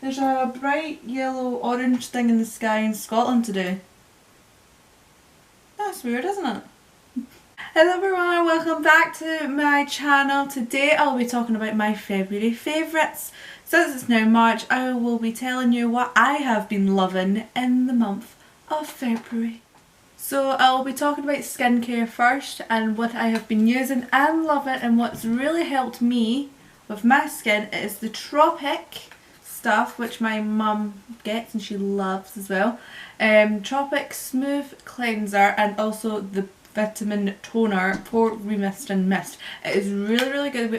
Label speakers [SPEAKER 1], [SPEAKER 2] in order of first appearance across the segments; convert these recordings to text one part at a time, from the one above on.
[SPEAKER 1] There's a bright yellow orange thing in the sky in Scotland today. That's weird, isn't it? Hello everyone, welcome back to my channel. Today I'll be talking about my February favourites. Since it's now March, I will be telling you what I have been loving in the month of February. So I'll be talking about skincare first and what I have been using and loving, and what's really helped me with my skin is the Tropic stuff, which my mum gets and she loves as well. Tropic Smooth Cleanser and also the Vitamin Toner Pore Remist and Mist. It is really good.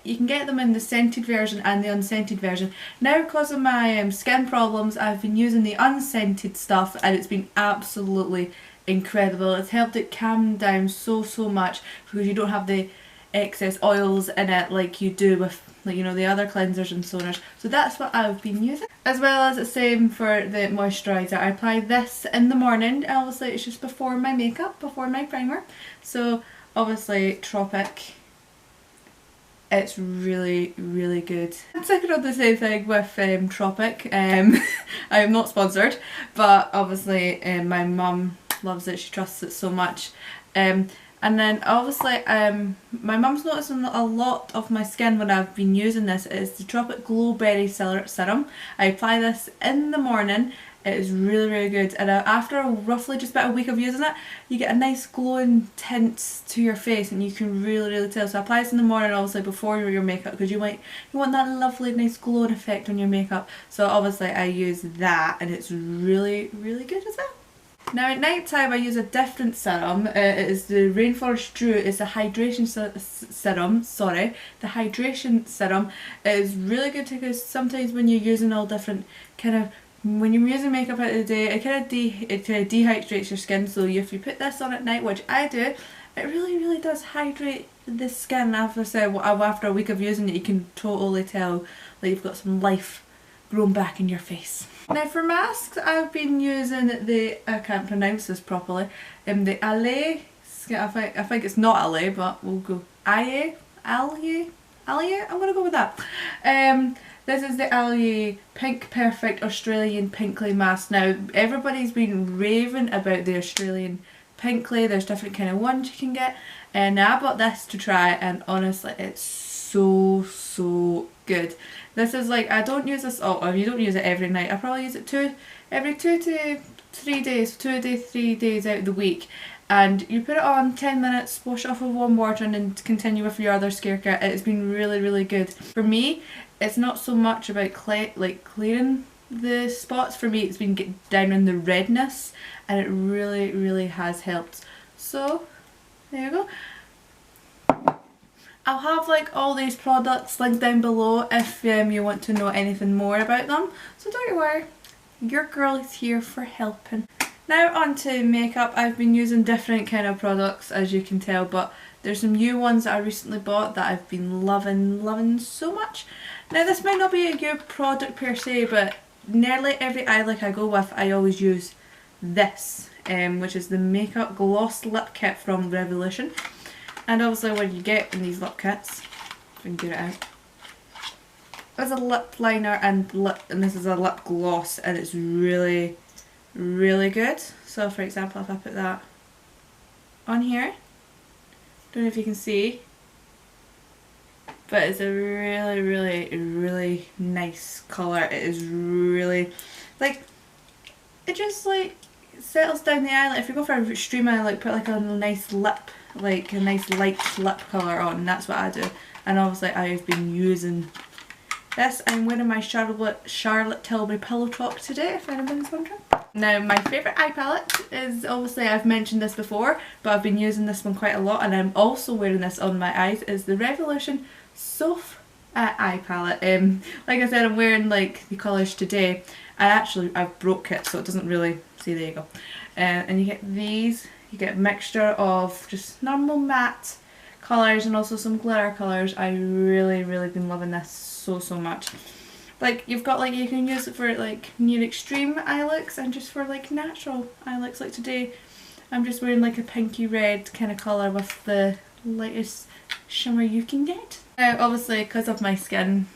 [SPEAKER 1] You can get them in the scented version and the unscented version. Now because of my skin problems, I've been using the unscented stuff and it's been absolutely incredible. It's helped it calm down so much because you don't have the excess oils in it like you do with, like, you know, the other cleansers and toners. So that's what I've been using. As well as the same for the moisturiser. I apply this in the morning. Obviously it's just before my makeup, before my primer. So obviously Tropic, it's really good. I'm thinking of the same thing with Tropic. I am not sponsored, but obviously my mum loves it, she trusts it so much. And then obviously my mum's noticing a lot of my skin when I've been using this is the Tropic Glow Berry Serum. I apply this in the morning. It is really good, and after roughly just about a week of using it, you get a nice glowing tint to your face and you can really tell. So I apply this in the morning, obviously before your makeup, because you want that lovely nice glowing effect on your makeup. So obviously I use that and it's really good as well. Now at night time I use a different serum. It is the Rainforest Dew. It's a hydration serum. Sorry, the hydration serum. It is really good because sometimes when you're using all different when you're using makeup out of the day, it kind of dehydrates your skin. So if you put this on at night, which I do, it really does hydrate the skin. After a week of using it, you can totally tell that you've got some life grown back in your face. Now for masks, I've been using the, I can't pronounce this properly, the Alya, I think it's not Alya, but we'll go Alya, I'm going to go with that. This is the Alya Pink Perfect Australian Pink Clay Mask. Now everybody's been raving about the Australian Pink Clay. There's different kind of ones you can get, and I bought this to try, and honestly it's so good. This is like, I don't use this, you don't use it every night. I probably use it every 2 to 3 days, 2 to 3 days out of the week. And you put it on 10 minutes, wash it off with warm water, and then continue with your other skincare. It's been really good. For me, it's not so much about clearing the spots. For me, it's been getting down in the redness, and it really has helped. So there you go. I'll have like all these products linked down below if you want to know anything more about them. So don't you worry, your girl is here for helping. Now on to makeup. I've been using different kind of products, as you can tell, but there's some new ones that I recently bought that I've been loving so much. Now this might not be a good product per se, but nearly every eye look I go with, I always use this, which is the Makeup Gloss Lip Kit from Revolution. And obviously what you get in these lip kits, if I can get it out, there's a lip liner and this is a lip gloss, and it's really good. So for example, if I put that on here, don't know if you can see, but it's a really nice colour. It is really, like, it just like settles down the eye. Like if you go for a stream eye, like put like a nice lip, like a nice light lip colour on, and that's what I do. And obviously I've been using this. I'm wearing my Charlotte Tilbury Pillow Talk today, if anybody's wondering. Now my favourite eye palette is, obviously I've mentioned this before, but I've been using this one quite a lot, and I'm also wearing this on my eyes, is the Revolution Soph X Eye Palette. Like I said, I'm wearing like the colours today. I've broke it so it doesn't really, see, there you go. And you get these. You get a mixture of just normal matte colours and also some glitter colours. I really been loving this so much. Like you've got like, you can use it for like near extreme eye looks and just for like natural eye looks. Like today I'm just wearing like a pinky red kind of colour with the lightest shimmer you can get. Now obviously because of my skin,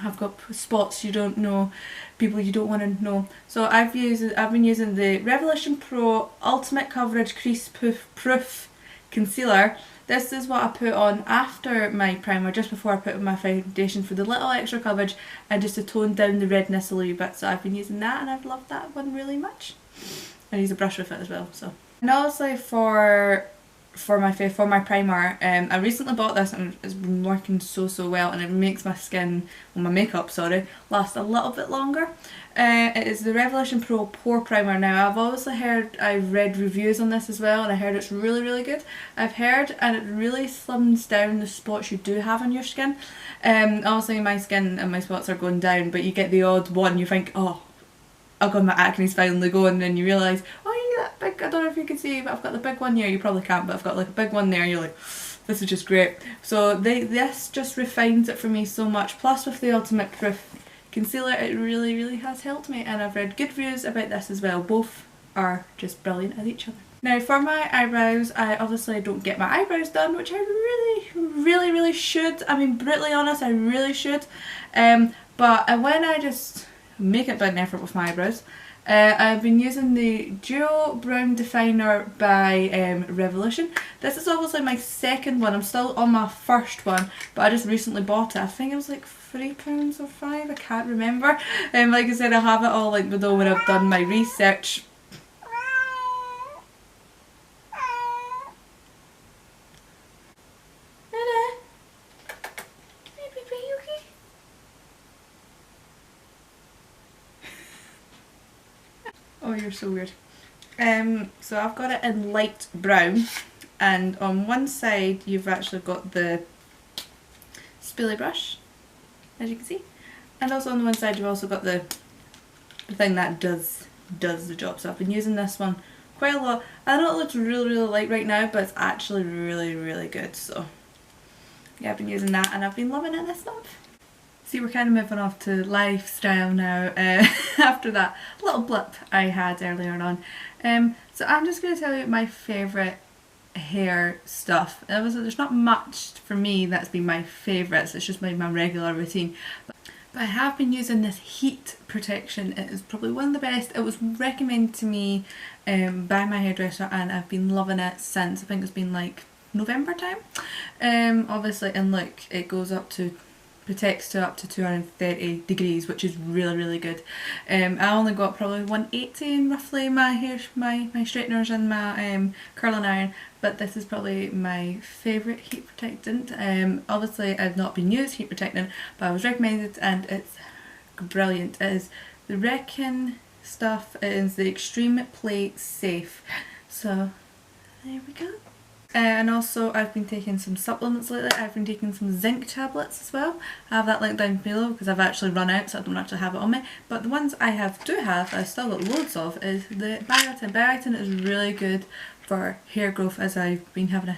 [SPEAKER 1] I've got spots you don't know, people you don't want to know. So I've been using the Revolution Pro Ultimate Coverage Crease Proof Concealer. This is what I put on after my primer, just before I put on my foundation, for the little extra coverage and just to tone down the redness a little bit. So I've been using that and I've loved that one really much. I use a brush with it as well. So, and obviously for my primer, I recently bought this and it's been working so well, and it makes my skin, well, my makeup, sorry, last a little bit longer. It is the Revolution Pro Pore Primer. Now I've read reviews on this as well, and I heard it's really good. I've heard, and it really slims down the spots you do have on your skin. Obviously my skin and my spots are going down, but you get the odd one, you think, oh, I've got my acne's finally going, and then you realise, oh, that big, I don't know if you can see, but I've got the big one here. You probably can't, but I've got like a big one there. You're like, this is just great. So this just refines it for me so much. Plus with the Ultimate Proof Concealer, it really has helped me, and I've read good reviews about this as well. Both are just brilliant at each other. Now for my eyebrows, I obviously don't get my eyebrows done, which I really should. I mean, brutally honest, I really should. But when I just make a big effort with my eyebrows, I've been using the Duo Brown Definer by Revolution. This is obviously my second one. I'm still on my first one, but I just recently bought it. I think it was like £3 or £5, I can't remember. Like I said, I have it all like below when I've done my research. Oh, you're so weird. So I've got it in light brown, and on one side you've actually got the spoolie brush, as you can see, and also on the one side you've also got the thing that does the job. So I've been using this one quite a lot. I know it looks really light right now, but it's actually really good. So yeah, I've been using that and I've been loving it this month. See, we're kind of moving off to lifestyle now after that little blip I had earlier on. So I'm just going to tell you my favourite hair stuff. There's not much for me that's been my favourites, it's just my regular routine. But I have been using this heat protection. It is probably one of the best. It was recommended to me by my hairdresser, and I've been loving it since. I think it's been like November time. Obviously, and look, it goes up to, protects to up to 230 degrees, which is really good. I only got probably 180 in roughly my hair, my straighteners and my curling iron, but this is probably my favourite heat protectant. Obviously I've not been used heat protectant, but I was recommended and it's brilliant. It is the Redken stuff. It is the Extreme Play Safe. So there we go. And also I've been taking some supplements lately. I've been taking some zinc tablets as well. I have that linked down below because I've actually run out, so I don't actually have it on me. But the ones I do have, I've still got loads of, is the Biotin. Biotin is really good for hair growth, as I've been having a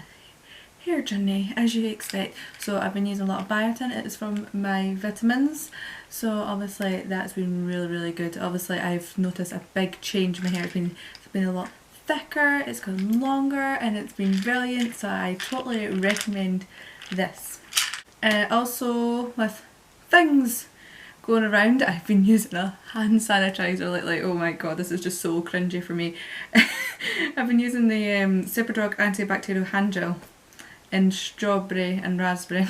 [SPEAKER 1] hair journey, as you expect. So I've been using a lot of Biotin. It is from my vitamins. So obviously that's been really good. Obviously I've noticed a big change in my hair. It's been a lot thicker, it's gone longer, and it's been brilliant, so I totally recommend this. Also, with things going around, I've been using a hand sanitizer lately. Oh my god, this is just so cringy for me. I've been using the Superdrug antibacterial Handgel in strawberry and raspberry.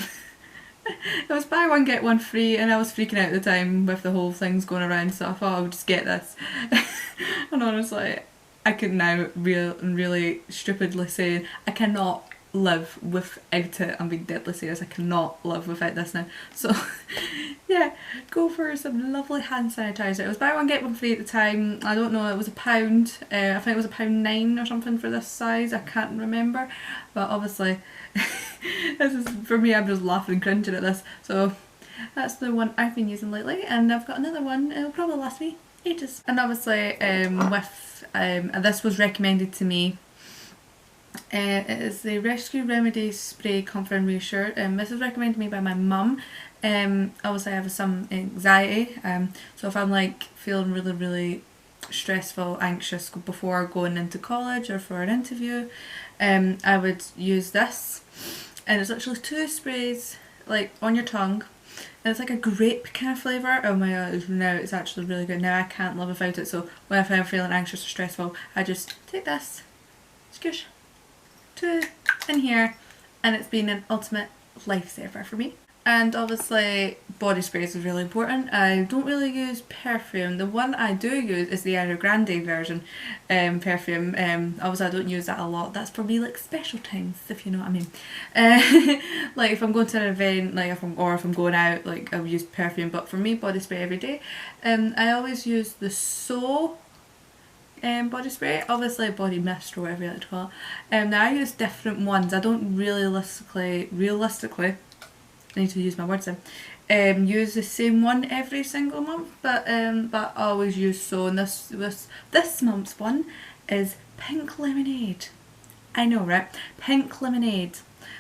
[SPEAKER 1] It was buy one get one free, and I was freaking out at the time with the whole things going around, so I thought I would just get this. And honestly, I can now really stupidly say I cannot live without it. I'm being deadly serious. I cannot live without this now. So yeah, go for some lovely hand sanitizer. It was buy one get one free at the time. I don't know, it was £1. I think it was £1.09 or something for this size. I can't remember. But obviously this is, for me, I'm just laughing and cringing at this. So that's the one I've been using lately, and I've got another one. It'll probably last me ages. And obviously this was recommended to me. It is the Rescue Remedy Spray Comfort and Reassure. This was recommended to me by my mum. Obviously I have some anxiety, so if I'm like feeling really stressful, anxious before going into college or for an interview, I would use this. And it's literally 2 sprays like on your tongue, and it's like a grape kind of flavour. Oh my god, now it's actually really good. Now I can't live without it, so whenever I'm feeling anxious or stressful, I just take this, squish, to in here, and it's been an ultimate lifesaver for me. And obviously body sprays is really important. I don't really use perfume. The one I do use is the Ariana Grande version perfume. Obviously I don't use that a lot. That's for me like special times, if you know what I mean. Like if I'm going to an event, like if I'm going out, like I'll use perfume. But for me, body spray every day. I always use the So body spray, obviously body mist or whatever you like to call it. Now I use different ones. I don't realistically, I need to use my words in, use the same one every single month, but I always use So, and this month's one is Pink Lemonade. I know, right? Pink Lemonade.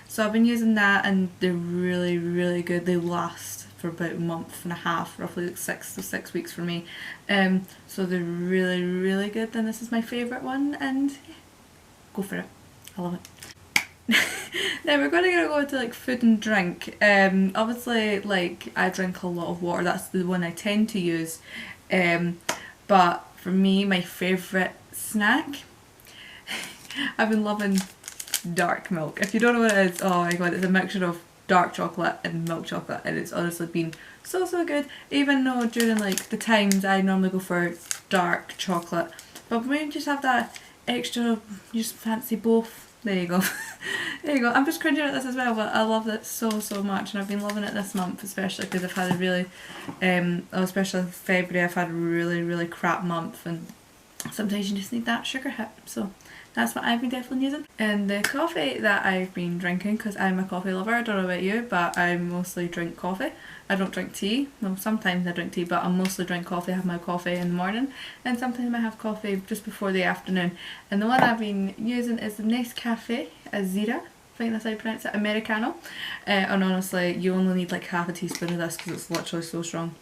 [SPEAKER 1] So I've been using that and they're really, really good. They last for about a month and a half, roughly like 6 weeks for me. So they're really, really good, and this is my favourite one, and yeah, go for it. I love it. Now we're going to go into like food and drink. Obviously like I drink a lot of water, that's the one I tend to use. But for me, my favourite snack, I've been loving dark milk. If you don't know what it is, oh my god, it's a mixture of dark chocolate and milk chocolate, and it's honestly been so good. Even though during like the times I normally go for dark chocolate, but when you just have that extra, you just fancy both. There you go. There you go. I'm just cringing at this as well, but I love it so much, and I've been loving it this month, especially because I've had a really, especially February, I've had a really crap month, and sometimes you just need that sugar hit. So that's what I've been definitely using. And the coffee that I've been drinking, because I'm a coffee lover, I don't know about you, but I mostly drink coffee. I don't drink tea. Well, sometimes I drink tea, but I mostly drink coffee. I have my coffee in the morning, and sometimes I have coffee just before the afternoon. And the one I've been using is the Nescafe Azira. I think that's how you pronounce it, Americano. And honestly, you only need like half a teaspoon of this because it's literally so strong.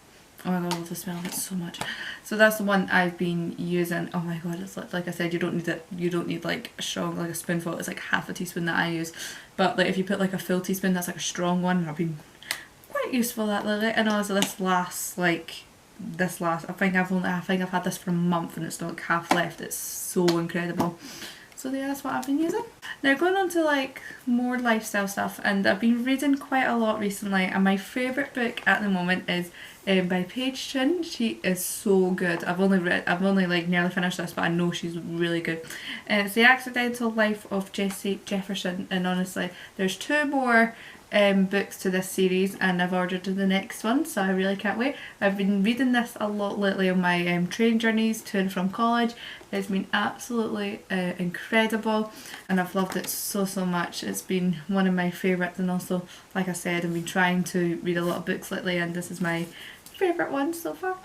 [SPEAKER 1] Oh my god, I love the smell of it so much. So that's the one I've been using. Oh my god, it's like I said, you don't need it. You don't need like a strong, like a spoonful. It's like half a teaspoon that I use. But like if you put like a full teaspoon, that's like a strong one. I've been quite useful that lately. And also I think I've had this for a month and it's still like half left. It's so incredible. So yeah, that's what I've been using. Now going on to like more lifestyle stuff, and I've been reading quite a lot recently, and my favourite book at the moment is by Paige. She is so good. I've only like nearly finished this, but I know she's really good. It's The Accidental Life of Jesse Jefferson, and honestly there's 2 more books to this series, and I've ordered the next one, so I really can't wait. I've been reading this a lot lately on my train journeys to and from college. It's been absolutely incredible, and I've loved it so much. It's been one of my favourites, and also like I said, I've been trying to read a lot of books lately, and this is my favourite one so far.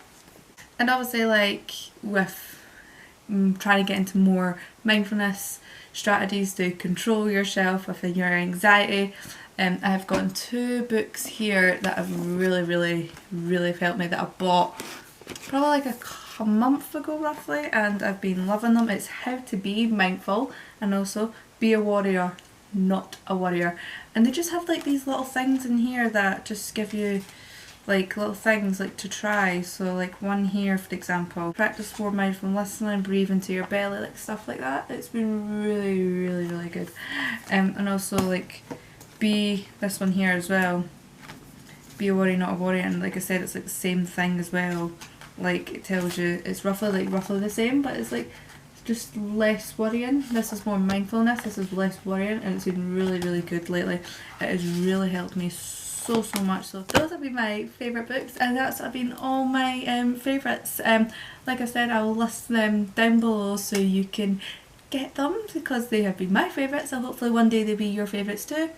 [SPEAKER 1] And obviously like with trying to get into more mindfulness strategies to control yourself within your anxiety, I've gotten 2 books here that have really helped me, that I bought probably like a month ago roughly, and I've been loving them. It's How to Be Mindful and also Be a Warrior, Not a Worrier. And they just have like these little things in here that just give you like little things like to try. So like one here for example, practice more mindful listening, breathe into your belly, like stuff like that. It's been really good. And also like this one here as well, Be a Worry Not a Worry, and like I said, it's like the same thing as well. Like it tells you it's roughly the same, but it's like just less worrying. This is more mindfulness, this is less worrying, and it's been really good lately. It has really helped me so much. So those have been my favourite books, and that's been all my favourites. Like I said, I will list them down below so you can get them, because they have been my favourites, and hopefully one day they'll be your favourites too.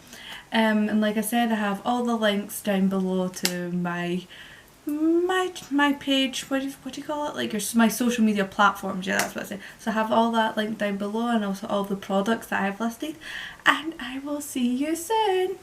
[SPEAKER 1] And like I said, I have all the links down below to my page, what do you call it, like my social media platforms, yeah, that's what I say. So I have all that linked down below, and also all the products that I've listed, and I will see you soon.